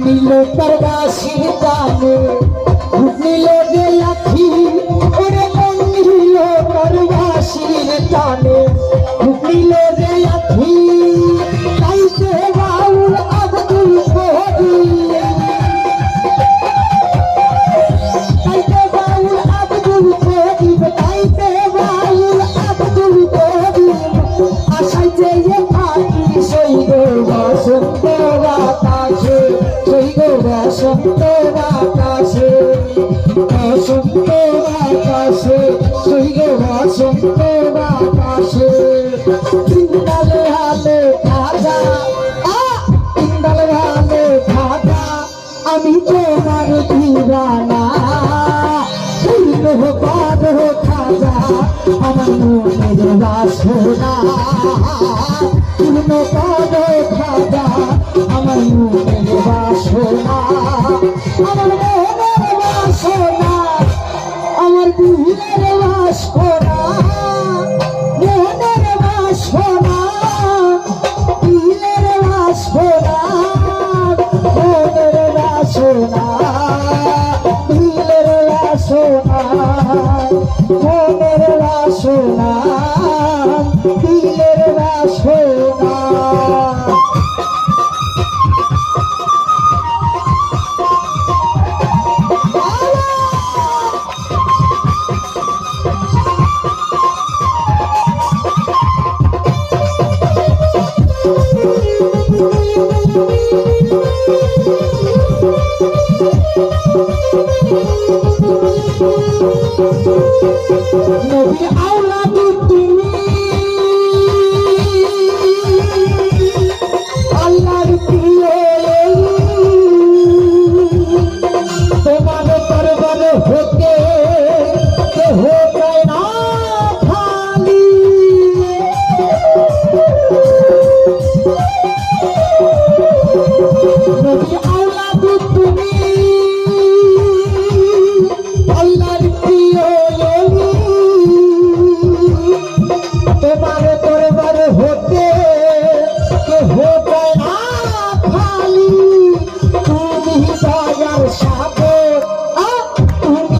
নীলো তার বাসির টানে নীলো যে লাঠি ওরে মন নীলো তার বাসির টানে নীলো যে লাঠি তাইতে বাউল আব্দুল করিম তাইতে বাউল আব্দুল করিম তাইতে বাউল আব্দুল করিম আশাইতে থাকি সৈব বসন্ত বাতাসে সৈব বসন্ত বাতাসে বসন্ত বাতাসে সৈব বসন্ত বাতাসে ইন্দাল হালে খাজা ইন্দাল হালে খাজা আমি তোমার দিওয়ানা খাজা আমার মনের বাসনা পূর্ণ কর খাজা আমার মনের বাসনা আমার মনের বাসনা আমার দিলের বাসনা মনের বাসনা দিলের বাসনা মনের বাসনা দিলের বাসনা মনের বাসনা দিলের বাসনা